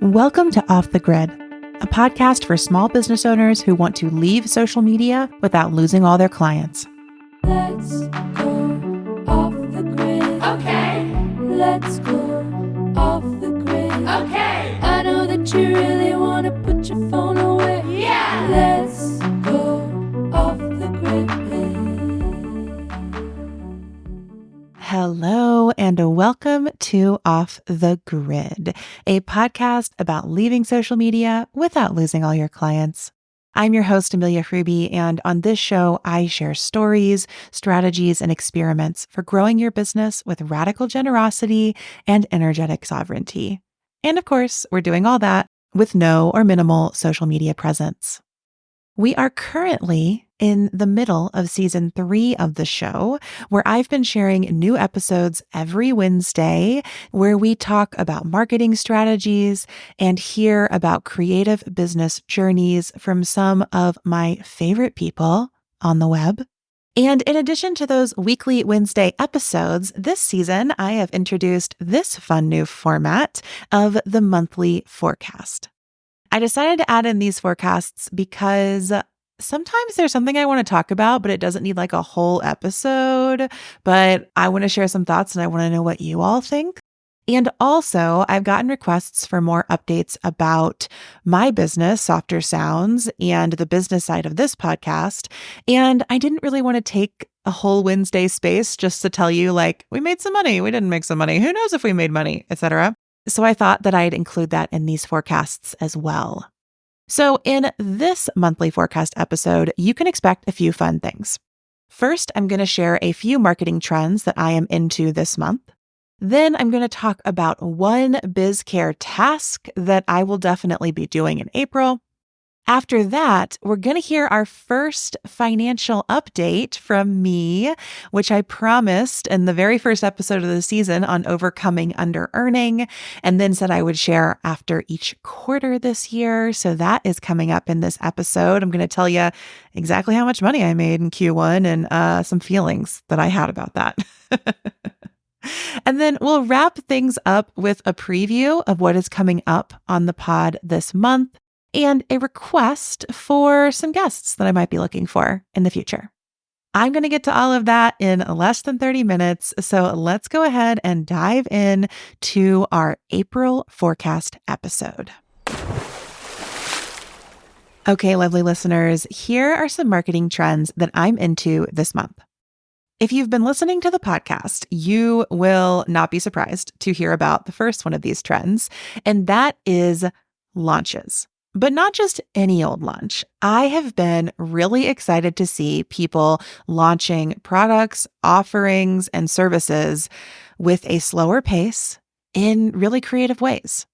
Welcome to Off the Grid, a podcast for small business owners who want to leave social media without losing all their clients. Let's go off the grid. Okay. Let's go off the grid. Okay. I know that you really want to put your phone away. Yeah. Let's go off the grid. Hello and welcome to Off the Grid, a podcast about leaving social media without losing all your clients. I'm your host, Amelia Fruby, and on this show, I share stories, strategies, and experiments for growing your business with radical generosity and energetic sovereignty. And of course, we're doing all that with no or minimal social media presence. We are currently in the middle of season 3 of the show, where I've been sharing new episodes every Wednesday, where we talk about marketing strategies and hear about creative business journeys from some of my favorite people on the web. And in addition to those weekly Wednesday episodes, this season I have introduced this fun new format of the monthly forecast. I decided to add in these forecasts because sometimes there's something I want to talk about, but it doesn't need like a whole episode. But I want to share some thoughts and I want to know what you all think. And also, I've gotten requests for more updates about my business, Softer Sounds, and the business side of this podcast. And I didn't really want to take a whole Wednesday space just to tell you, like, we made some money, we didn't make some money, who knows if we made money, etc. So I thought that I'd include that in these forecasts as well. So in this monthly forecast episode, you can expect a few fun things. First, I'm going to share a few marketing trends that I am into this month. Then I'm going to talk about one biz-care task that I will definitely be doing in April. After that, we're going to hear our first financial update from me, which I promised in the very first episode of the season on overcoming under-earning, and then said I would share after each quarter this year. So that is coming up in this episode. I'm going to tell you exactly how much money I made in Q1 and some feelings that I had about that. And then we'll wrap things up with a preview of what is coming up on the pod this month, and a request for some guests that I might be looking for in the future. I'm going to get to all of that in less than 30 minutes, so let's go ahead and dive in to our April forecast episode. Okay, lovely listeners, here are some marketing trends that I'm into this month. If you've been listening to the podcast, you will not be surprised to hear about the first one of these trends, and that is launches. But not just any old launch. I have been really excited to see people launching products, offerings, and services with a slower pace in really creative ways.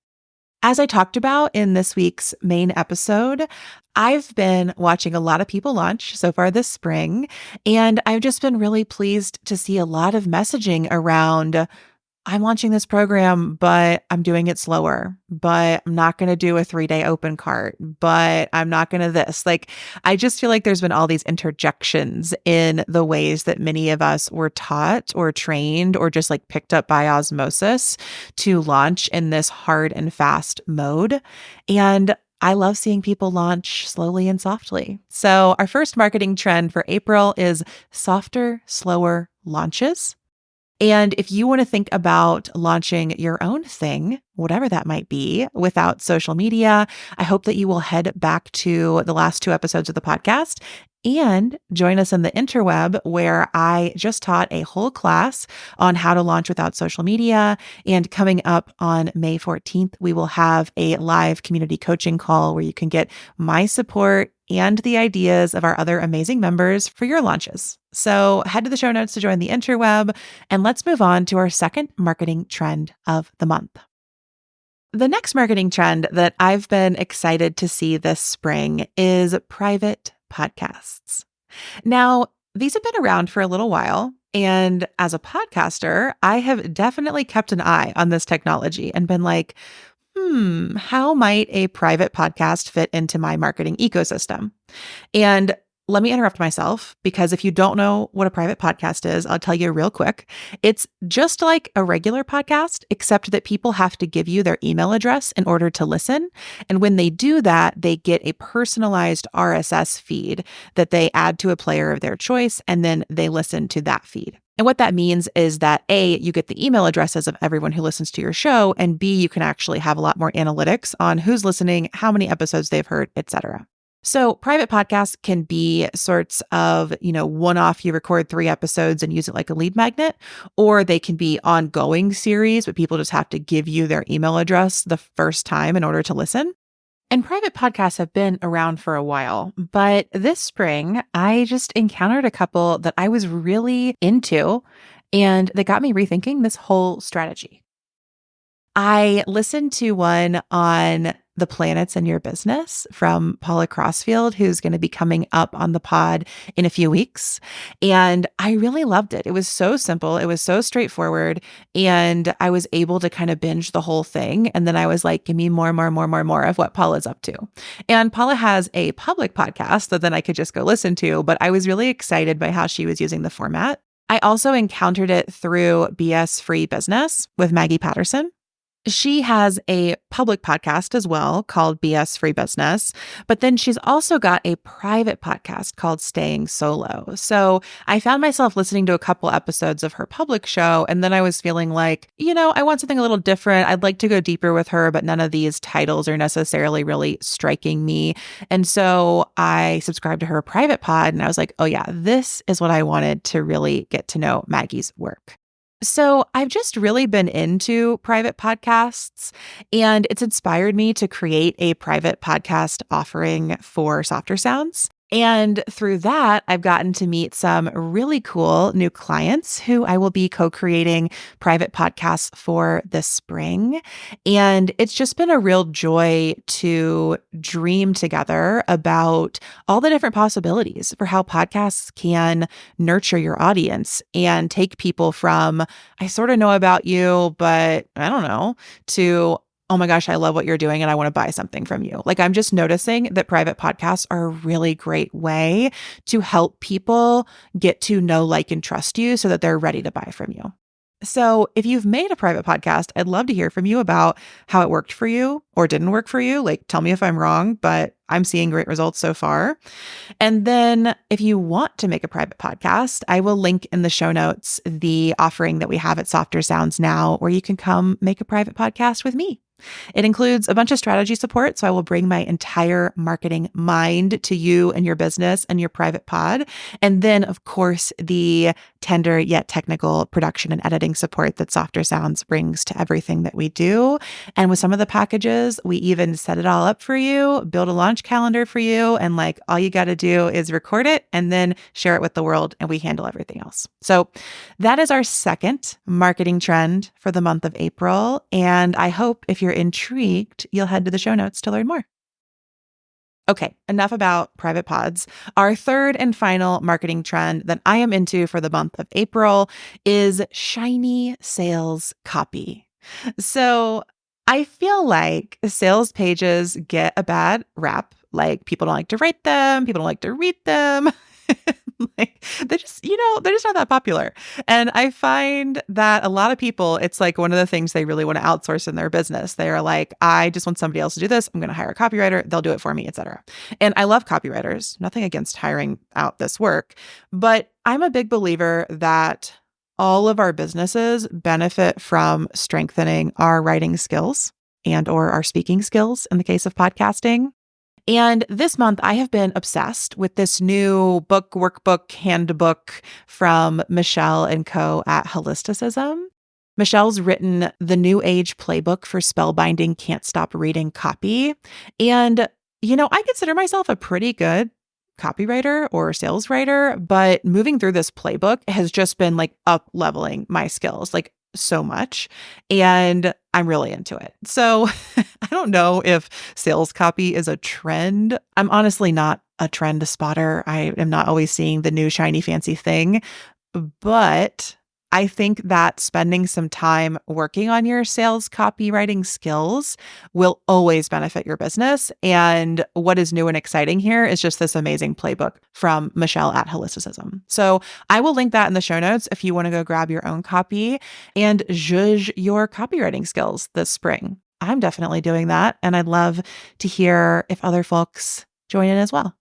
As I talked about in this week's main episode, I've been watching a lot of people launch so far this spring, and I've just been really pleased to see a lot of messaging around, I'm launching this program, but I'm doing it slower, but I'm not going to do a 3-day open cart, but I'm not going to this. Like, I just feel like there's been all these interjections in the ways that many of us were taught or trained or just like picked up by osmosis to launch in this hard and fast mode. And I love seeing people launch slowly and softly. So our first marketing trend for April is softer, slower launches. And if you want to think about launching your own thing, whatever that might be, without social media, I hope that you will head back to the last 2 episodes of the podcast and join us in the interweb, where I just taught a whole class on how to launch without social media. And coming up on May 14th, we will have a live community coaching call where you can get my support and the ideas of our other amazing members for your launches. So head to the show notes to join the interweb, and let's move on to our second marketing trend of the month. The next marketing trend that I've been excited to see this spring is private podcasts. Now, these have been around for a little while, and as a podcaster, I have definitely kept an eye on this technology and been like, how might a private podcast fit into my marketing ecosystem? And let me interrupt myself because if you don't know what a private podcast is, I'll tell you real quick. It's just like a regular podcast, except that people have to give you their email address in order to listen. And when they do that, they get a personalized RSS feed that they add to a player of their choice, and then they listen to that feed. And what that means is that A, you get the email addresses of everyone who listens to your show, and B, you can actually have a lot more analytics on who's listening, how many episodes they've heard, etc. So private podcasts can be sorts of, one-off, you record 3 episodes and use it like a lead magnet, or they can be ongoing series, but people just have to give you their email address the first time in order to listen. And private podcasts have been around for a while, but this spring, I just encountered a couple that I was really into, and that got me rethinking this whole strategy. I listened to one on the planets in your business from Paula Crossfield, who's going to be coming up on the pod in a few weeks. And I really loved it. It was so simple. It was so straightforward. And I was able to kind of binge the whole thing. And then I was like, give me more of what Paula's up to. And Paula has a public podcast that then I could just go listen to, but I was really excited by how she was using the format. I also encountered it through BS Free Business with Maggie Patterson. She has a public podcast as well called BS Free Business, but then she's also got a private podcast called Staying Solo. So I found myself listening to a couple episodes of her public show, and then I was feeling like, I want something a little different. I'd like to go deeper with her, but none of these titles are necessarily really striking me. And so I subscribed to her private pod, and I was like, oh yeah, this is what I wanted to really get to know Maggie's work. So I've just really been into private podcasts, and it's inspired me to create a private podcast offering for Softer Sounds. And through that, I've gotten to meet some really cool new clients who I will be co-creating private podcasts for this spring. And it's just been a real joy to dream together about all the different possibilities for how podcasts can nurture your audience and take people from, I sort of know about you, but I don't know, to, oh my gosh, I love what you're doing and I want to buy something from you. Like, I'm just noticing that private podcasts are a really great way to help people get to know, like, and trust you so that they're ready to buy from you. So if you've made a private podcast, I'd love to hear from you about how it worked for you or didn't work for you. Like, tell me if I'm wrong, but I'm seeing great results so far. And then if you want to make a private podcast, I will link in the show notes the offering that we have at Softer Sounds now, where you can come make a private podcast with me. It includes a bunch of strategy support, so I will bring my entire marketing mind to you and your business and your private pod. And then, of course, the tender yet technical production and editing support that Softer Sounds brings to everything that we do. And with some of the packages, we even set it all up for you, build a launch calendar for you, and like all you got to do is record it and then share it with the world, and we handle everything else. So that is our second marketing trend for the month of April. And I hope if you're intrigued, you'll head to the show notes to learn more. Okay, enough about private pods. Our third and final marketing trend that I am into for the month of April is shiny sales copy. So I feel like sales pages get a bad rap. Like, people don't like to write them, people don't like to read them. Like, they're just not that popular. And I find that a lot of people, it's like one of the things they really want to outsource in their business. They are like, I just want somebody else to do this. I'm going to hire a copywriter. They'll do it for me, etc. And I love copywriters. Nothing against hiring out this work, but I'm a big believer that all of our businesses benefit from strengthening our writing skills and or our speaking skills in the case of podcasting. And this month, I have been obsessed with this new workbook, handbook from Michelle and co at Holisticism. Michelle's written the New Age Playbook for Spellbinding Can't Stop Reading Copy. And, I consider myself a pretty good copywriter or sales writer, but moving through this playbook has just been like up leveling my skills, like so much. And I'm really into it. So I don't know if sales copy is a trend. I'm honestly not a trend spotter. I am not always seeing the new shiny fancy thing, but I think that spending some time working on your sales copywriting skills will always benefit your business. And what is new and exciting here is just this amazing playbook from Michelle at Holisticism. So I will link that in the show notes if you want to go grab your own copy and zhuzh your copywriting skills this spring. I'm definitely doing that. And I'd love to hear if other folks join in as well.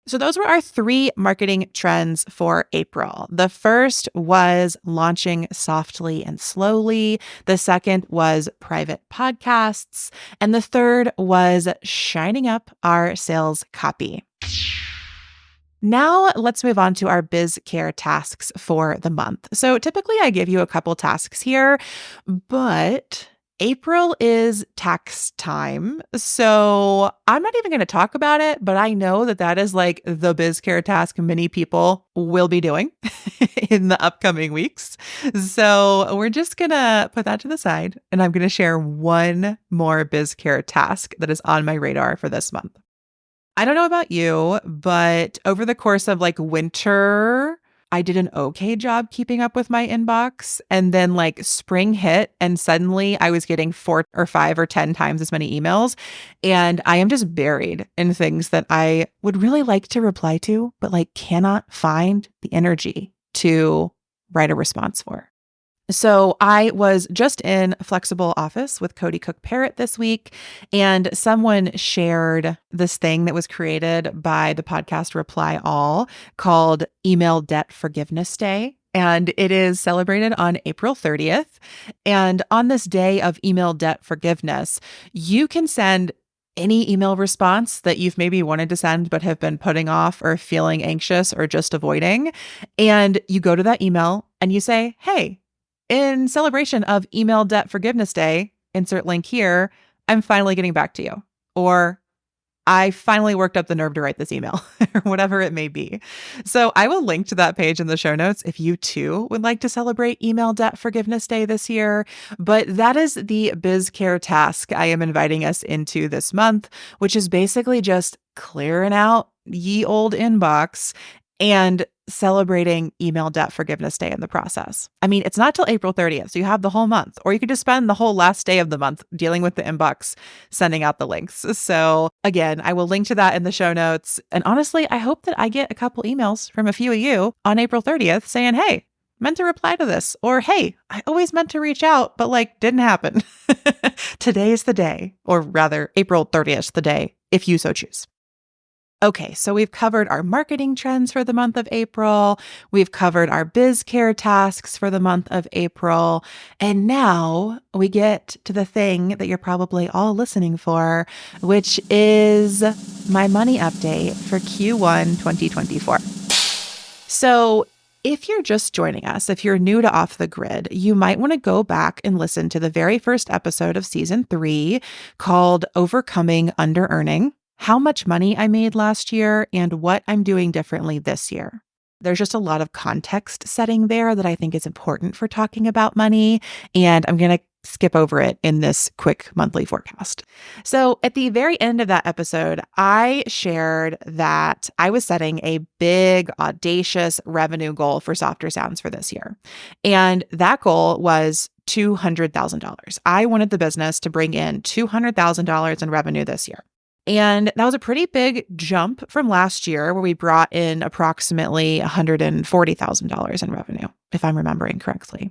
So those were our 3 marketing trends for April. The first was launching softly and slowly. The second was private podcasts. And the third was shining up our sales copy. Now let's move on to our biz-care tasks for the month. So typically I give you a couple tasks here, but April is tax time. So I'm not even going to talk about it, but I know that that is like the biz-care task many people will be doing in the upcoming weeks. So we're just going to put that to the side, and I'm going to share one more biz-care task that is on my radar for this month. I don't know about you, but over the course of like winter, I did an okay job keeping up with my inbox. And then like spring hit and suddenly I was getting 4 or 5 or 10 times as many emails. And I am just buried in things that I would really like to reply to, but like cannot find the energy to write a response for. So I was just in Flexible Office with Cody Cook Parrott this week, and someone shared this thing that was created by the podcast Reply All called Email Debt Forgiveness Day. And it is celebrated on April 30th. And on this day of email debt forgiveness, you can send any email response that you've maybe wanted to send but have been putting off or feeling anxious or just avoiding. And you go to that email and you say, hey, in celebration of Email Debt Forgiveness Day, insert link here, I'm finally getting back to you. Or I finally worked up the nerve to write this email, or whatever it may be. So I will link to that page in the show notes if you too would like to celebrate Email Debt Forgiveness Day this year. But that is the biz-care task I am inviting us into this month, which is basically just clearing out ye old inbox and celebrating Email Debt Forgiveness Day in the process. I mean, it's not till April 30th, so you have the whole month, or you could just spend the whole last day of the month dealing with the inbox, sending out the links. So again, I will link to that in the show notes. And honestly, I hope that I get a couple emails from a few of you on April 30th saying, hey, meant to reply to this, or hey, I always meant to reach out, but like didn't happen. Today's the day, or rather April 30th, the day, if you so choose. Okay, so we've covered our marketing trends for the month of April. We've covered our biz-care tasks for the month of April. And now we get to the thing that you're probably all listening for, which is my money update for Q1 2024. So if you're just joining us, if you're new to Off the Grid, you might want to go back and listen to the very first episode of season 3 called Overcoming Under-Earning, how much money I made last year, and what I'm doing differently this year. There's just a lot of context setting there that I think is important for talking about money, and I'm going to skip over it in this quick monthly forecast. So at the very end of that episode, I shared that I was setting a big, audacious revenue goal for Softer Sounds for this year. And that goal was $200,000. I wanted the business to bring in $200,000 in revenue this year. And that was a pretty big jump from last year where we brought in approximately $140,000 in revenue, if I'm remembering correctly.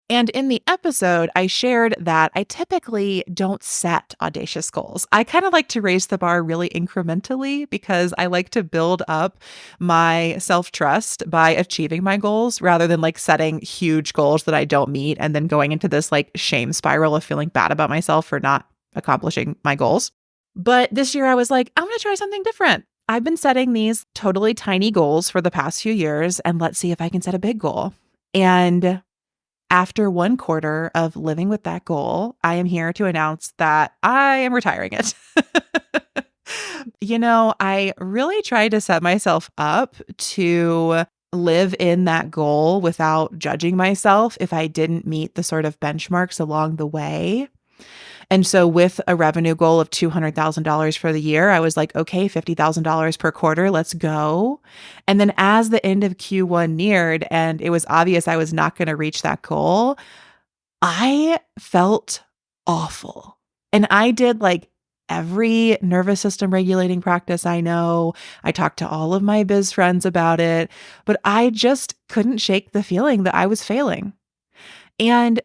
And in the episode, I shared that I typically don't set audacious goals. I kind of like to raise the bar really incrementally because I like to build up my self-trust by achieving my goals rather than like setting huge goals that I don't meet and then going into this like shame spiral of feeling bad about myself for not accomplishing my goals. But this year I was like, I'm going to try something different. I've been setting these totally tiny goals for the past few years, and let's see if I can set a big goal. And after 1 quarter of living with that goal, I am here to announce that I am retiring it. I really tried to set myself up to live in that goal without judging myself if I didn't meet the sort of benchmarks along the way. And so with a revenue goal of $200,000 for the year, I was like, okay, $50,000 per quarter, let's go. And then as the end of Q1 neared and it was obvious I was not going to reach that goal, I felt awful. And I did like every nervous system regulating practice I know. I talked to all of my biz friends about it, but I just couldn't shake the feeling that I was failing. And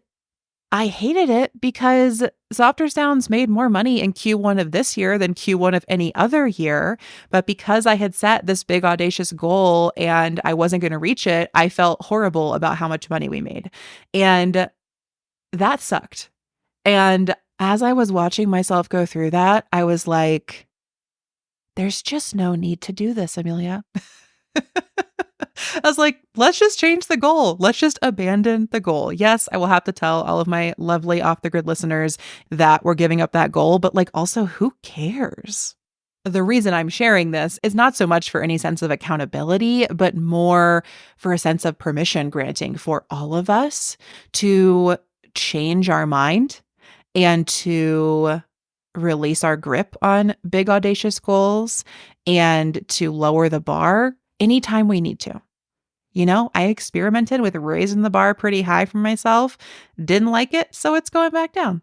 I hated it because Softer Sounds made more money in Q1 of this year than Q1 of any other year. But because I had set this big audacious goal and I wasn't going to reach it, I felt horrible about how much money we made. And that sucked. And as I was watching myself go through that, I was like, there's just no need to do this, Amelia. I was like, let's just change the goal. Let's just abandon the goal. Yes, I will have to tell all of my lovely off the grid listeners that we're giving up that goal, but like also, who cares? The reason I'm sharing this is not so much for any sense of accountability, but more for a sense of permission granting for all of us to change our mind and to release our grip on big, audacious goals and to lower the bar anytime we need to. You know, I experimented with raising the bar pretty high for myself, didn't like it, so it's going back down.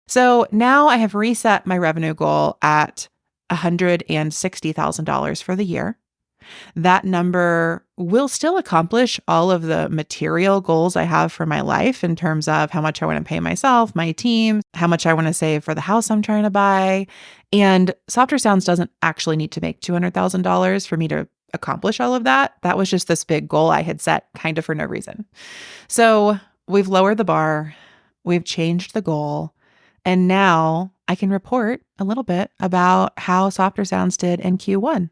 So now I have reset my revenue goal at $160,000 for the year. That number will still accomplish all of the material goals I have for my life in terms of how much I want to pay myself, my team, how much I want to save for the house I'm trying to buy. And Softer Sounds doesn't actually need to make $200,000 for me to accomplish all of that. That was just this big goal I had set kind of for no reason. So we've lowered the bar, we've changed the goal, and now I can report a little bit about how Softer Sounds did in Q1.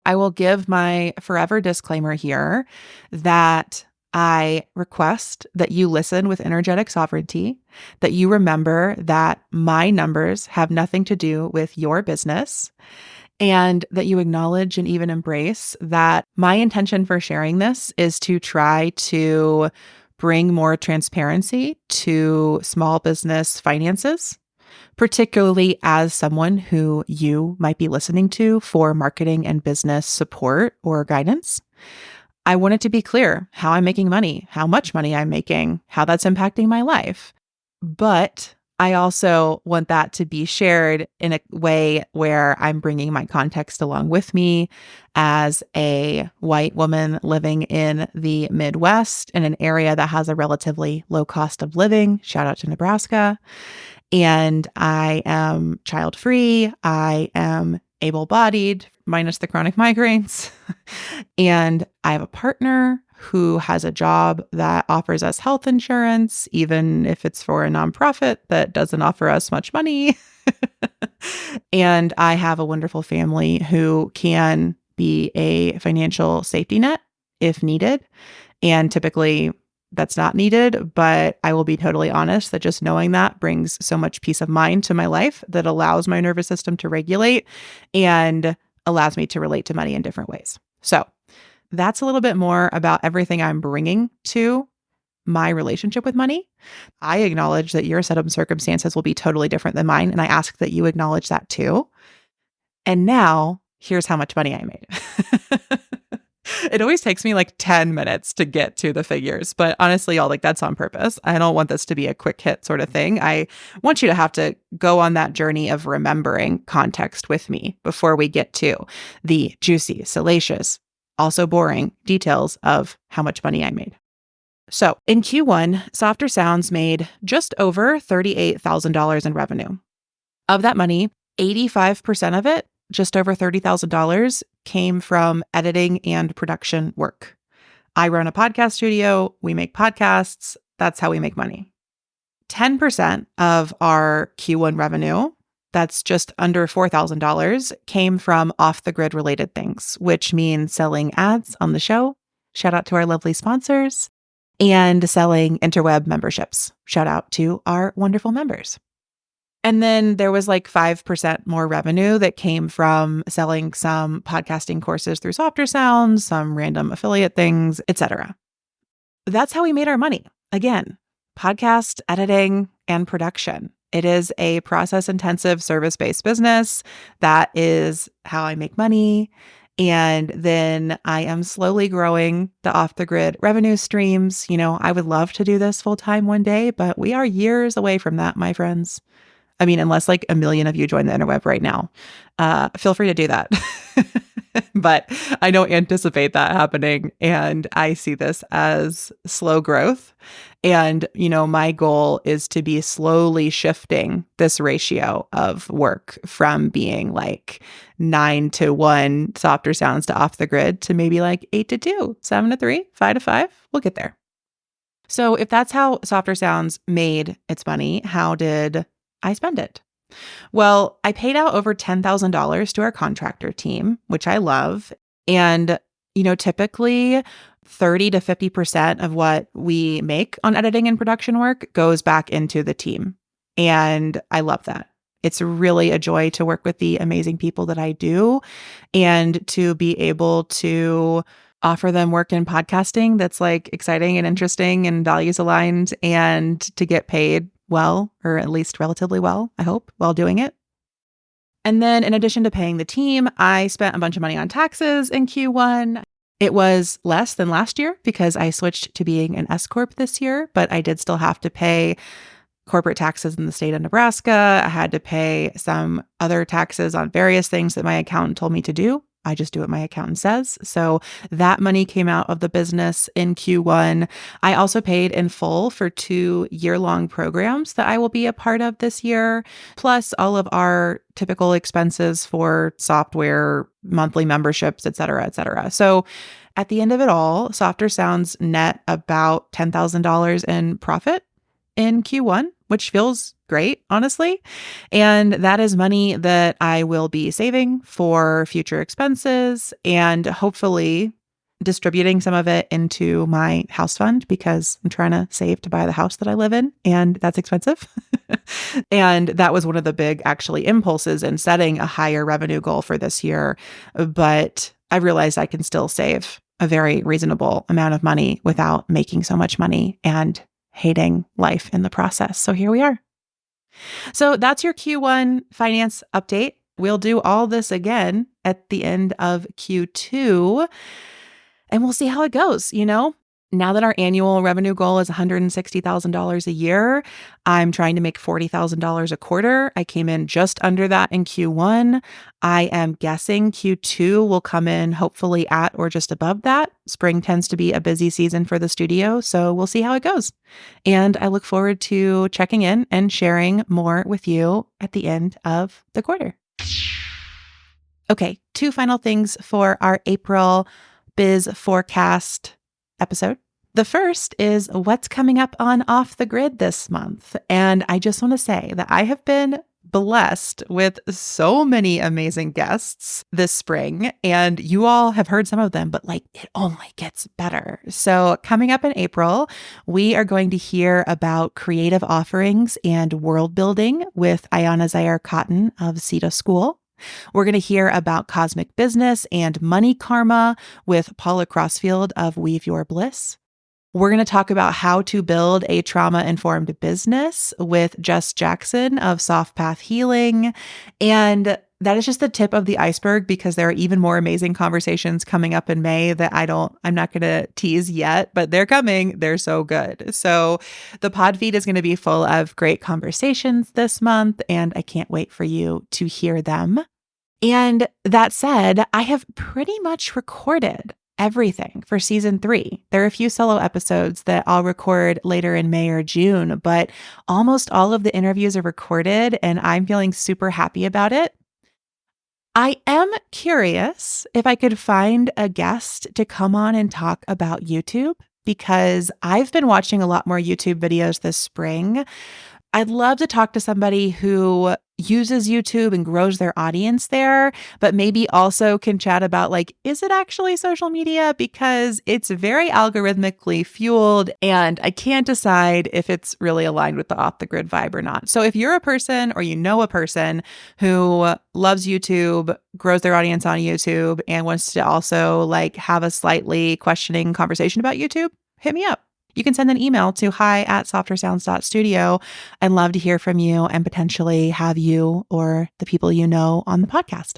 I will give my forever disclaimer here that I request that you listen with energetic sovereignty, that you remember that my numbers have nothing to do with your business, and that you acknowledge and even embrace that my intention for sharing this is to try to bring more transparency to small business finances, particularly as someone who you might be listening to for marketing and business support or guidance. I want it to be clear how I'm making money, how much money I'm making, how that's impacting my life. But I also want that to be shared in a way where I'm bringing my context along with me as a white woman living in the Midwest in an area that has a relatively low cost of living. Shout out to Nebraska. And I am child-free. I am able-bodied, minus the chronic migraines. And I have a partner who has a job that offers us health insurance, even if it's for a nonprofit that doesn't offer us much money. And I have a wonderful family who can be a financial safety net if needed. And typically that's not needed, but I will be totally honest that just knowing that brings so much peace of mind to my life that allows my nervous system to regulate and allows me to relate to money in different ways. So that's a little bit more about everything I'm bringing to my relationship with money. I acknowledge that your set of circumstances will be totally different than mine, and I ask that you acknowledge that too. And now, here's how much money I made. It always takes me like 10 minutes to get to the figures, but honestly, y'all, like that's on purpose. I don't want this to be a quick hit sort of thing. I want you to have to go on that journey of remembering context with me before we get to the juicy, salacious, also boring details of how much money I made. So in Q1, Softer Sounds made just over $38,000 in revenue. Of that money, 85% of it, just over $30,000, came from editing and production work. I run a podcast studio. We make podcasts. That's how we make money. 10% of our Q1 revenue, that's just under $4,000, came from off-the-grid related things, which means selling ads on the show. Shout out to our lovely sponsors. And selling interweb memberships. Shout out to our wonderful members. And then there was like 5% more revenue that came from selling some podcasting courses through Softer Sounds, some random affiliate things, etc. That's how we made our money. Again, podcast editing and production. It is a process intensive service based business. That is how I make money. And then I am slowly growing the off the grid revenue streams. I would love to do this full time one day, but we are years away from that, my friends. I mean, unless like a million of you join the interweb right now, feel free to do that. But I don't anticipate that happening. And I see this as slow growth. And, my goal is to be slowly shifting this ratio of work from being like 9-1 softer sounds to off the grid to maybe like 8-2, 7-3, 5-5. We'll get there. So if that's how softer sounds made its money, how did I spend it? Well, I paid out over $10,000 to our contractor team, which I love. And, typically 30 to 50% of what we make on editing and production work goes back into the team. And I love that. It's really a joy to work with the amazing people that I do and to be able to offer them work in podcasting that's like exciting and interesting and values aligned, and to get paid well, or at least relatively well, I hope, while doing it. And then in addition to paying the team, I spent a bunch of money on taxes in Q1. It was less than last year because I switched to being an S Corp this year, but I did still have to pay corporate taxes in the state of Nebraska. I had to pay some other taxes on various things that my accountant told me to do. I just do what my accountant says. So that money came out of the business in Q1. I also paid in full for 2 year-long programs that I will be a part of this year, plus all of our typical expenses for software, monthly memberships, et cetera, et cetera. So at the end of it all, Softer Sounds net about $10,000 in profit in Q1, which feels great, honestly. And that is money that I will be saving for future expenses and hopefully distributing some of it into my house fund because I'm trying to save to buy the house that I live in, and that's expensive. And that was one of the big actually impulses in setting a higher revenue goal for this year. But I realized I can still save a very reasonable amount of money without making so much money and hating life in the process. So here we are. So that's your Q1 finance update. We'll do all this again at the end of Q2 and we'll see how it goes. Now that our annual revenue goal is $160,000 a year, I'm trying to make $40,000 a quarter. I came in just under that in Q1. I am guessing Q2 will come in hopefully at or just above that. Spring tends to be a busy season for the studio, so we'll see how it goes. And I look forward to checking in and sharing more with you at the end of the quarter. Okay, 2 final things for our April biz forecast episode. The first is what's coming up on Off the Grid this month. And I just want to say that I have been blessed with so many amazing guests this spring, and you all have heard some of them, but it only gets better. So coming up in April, we are going to hear about creative offerings and world building with Ayana Zaire Cotton of CETA School. We're going to hear about cosmic business and money karma with Paula Crossfield of Weave Your Bliss. We're going to talk about how to build a trauma-informed business with Jess Jackson of Soft Path Healing. And that is just the tip of the iceberg because there are even more amazing conversations coming up in May that I'm not going to tease yet, but they're coming. They're so good. So the pod feed is going to be full of great conversations this month, and I can't wait for you to hear them. And that said, I have pretty much recorded everything for season 3. There are a few solo episodes that I'll record later in May or June, but almost all of the interviews are recorded and I'm feeling super happy about it. I am curious if I could find a guest to come on and talk about YouTube because I've been watching a lot more YouTube videos this spring. I'd love to talk to somebody who uses YouTube and grows their audience there, but maybe also can chat about is it actually social media? Because it's very algorithmically fueled and I can't decide if it's really aligned with the off the grid vibe or not. So if you're a person or you know a person who loves YouTube, grows their audience on YouTube and wants to also have a slightly questioning conversation about YouTube, hit me up. you can send an email to hi@softersounds.studio. I'd love to hear from you and potentially have you or the people you know on the podcast.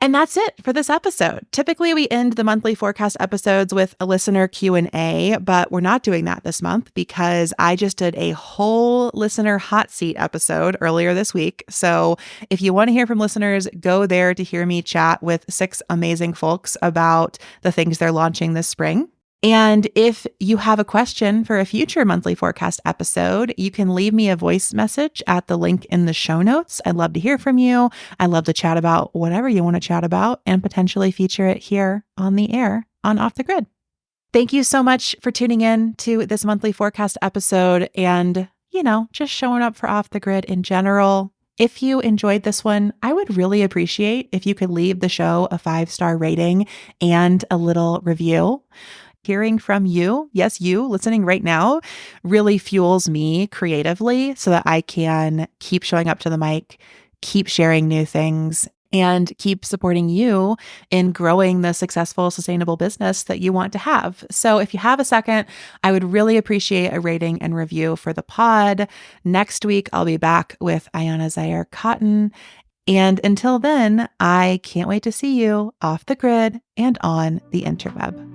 And that's it for this episode. Typically, we end the monthly forecast episodes with a listener Q&A, but we're not doing that this month because I just did a whole listener hot seat episode earlier this week. So if you want to hear from listeners, go there to hear me chat with 6 amazing folks about the things they're launching this spring. And if you have a question for a future monthly forecast episode, you can leave me a voice message at the link in the show notes. I'd love to hear from you. I'd love to chat about whatever you want to chat about and potentially feature it here on the air on Off the Grid. Thank you so much for tuning in to this monthly forecast episode and, just showing up for Off the Grid in general. If you enjoyed this one, I would really appreciate if you could leave the show a 5-star rating and a little review. Hearing from you, yes, you listening right now, really fuels me creatively so that I can keep showing up to the mic, keep sharing new things, and keep supporting you in growing the successful, sustainable business that you want to have. So if you have a second, I would really appreciate a rating and review for the pod. Next week, I'll be back with Ayana Zaire Cotton. And until then, I can't wait to see you off the grid and on the interweb.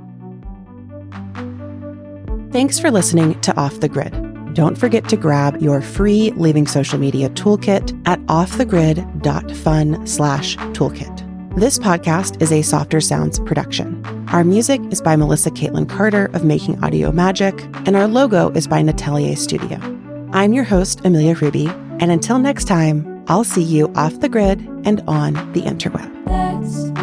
Thanks for listening to Off the Grid. Don't forget to grab your free Leaving Social Media toolkit at offthegrid.fun/toolkit. This podcast is a Softer Sounds production. Our music is by Melissa Caitlin Carter of Making Audio Magic, and our logo is by Natelier Studio. I'm your host, Amelia Ruby, and until next time, I'll see you off the grid and on the interweb. Let's